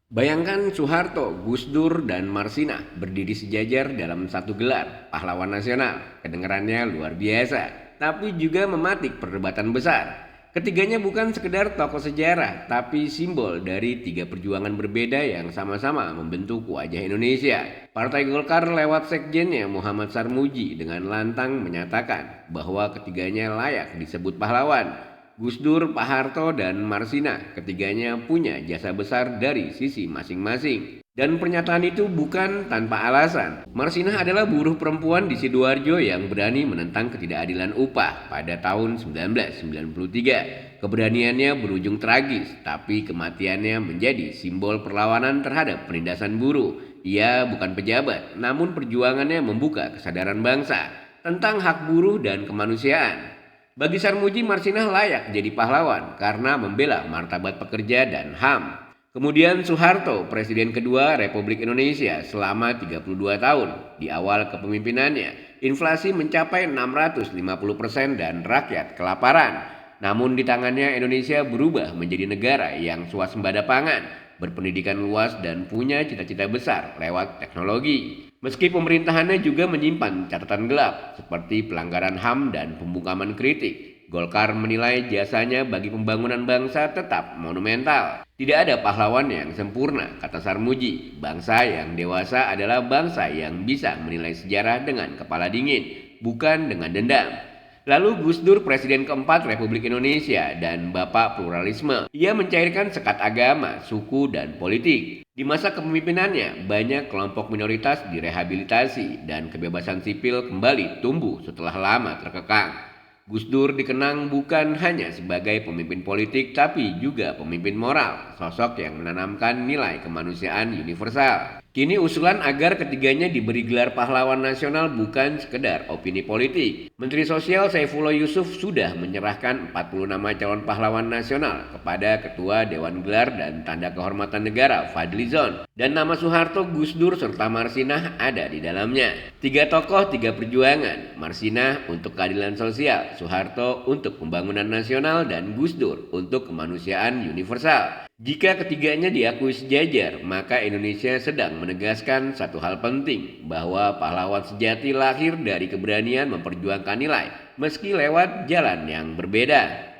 Bayangkan Soeharto, Gus Dur, dan Marsinah berdiri sejajar dalam satu gelar, pahlawan nasional. Kedengarannya luar biasa, tapi juga mematik perdebatan besar. Ketiganya bukan sekedar tokoh sejarah, tapi simbol dari tiga perjuangan berbeda yang sama-sama membentuk wajah Indonesia. Partai Golkar lewat sekjennya Muhammad Sarmuji dengan lantang menyatakan bahwa ketiganya layak disebut pahlawan. Gus Dur, Pak Harto, dan Marsina, ketiganya punya jasa besar dari sisi masing-masing. Dan pernyataan itu bukan tanpa alasan. Marsinah adalah buruh perempuan di Sidoarjo yang berani menentang ketidakadilan upah pada tahun 1993. Keberaniannya berujung tragis, tapi kematiannya menjadi simbol perlawanan terhadap penindasan buruh. Ia bukan pejabat, namun perjuangannya membuka kesadaran bangsa tentang hak buruh dan kemanusiaan. Bagi Sarmuji, Marsinah layak jadi pahlawan karena membela martabat pekerja dan HAM. Kemudian Soeharto, Presiden kedua Republik Indonesia selama 32 tahun. Di awal kepemimpinannya, inflasi mencapai 650% dan rakyat kelaparan. Namun di tangannya Indonesia berubah menjadi negara yang swasembada pangan, berpendidikan luas dan punya cita-cita besar lewat teknologi. Meski pemerintahannya juga menyimpan catatan gelap seperti pelanggaran HAM dan pembungkaman kritik, Golkar menilai jasanya bagi pembangunan bangsa tetap monumental. Tidak ada pahlawan yang sempurna, kata Sarmuji. Bangsa yang dewasa adalah bangsa yang bisa menilai sejarah dengan kepala dingin, bukan dengan dendam. Lalu Gus Dur, Presiden keempat Republik Indonesia dan Bapak Pluralisme. Ia mencairkan sekat agama, suku, dan politik. Di masa kepemimpinannya, banyak kelompok minoritas direhabilitasi dan kebebasan sipil kembali tumbuh setelah lama terkekang. Gus Dur dikenang bukan hanya sebagai pemimpin politik tapi juga pemimpin moral, sosok yang menanamkan nilai kemanusiaan universal. Kini usulan agar ketiganya diberi gelar pahlawan nasional bukan sekedar opini politik. Menteri Sosial Saifullah Yusuf sudah menyerahkan 40 nama calon pahlawan nasional kepada Ketua Dewan Gelar dan Tanda Kehormatan Negara Fadlizon. Dan nama Soeharto, Gus Dur, serta Marsinah ada di dalamnya. Tiga tokoh, tiga perjuangan. Marsinah untuk keadilan sosial, Soeharto untuk pembangunan nasional, dan Gus Dur untuk kemanusiaan universal. Jika ketiganya diakui sejajar, maka Indonesia sedang menegaskan satu hal penting, bahwa pahlawan sejati lahir dari keberanian memperjuangkan nilai, meski lewat jalan yang berbeda.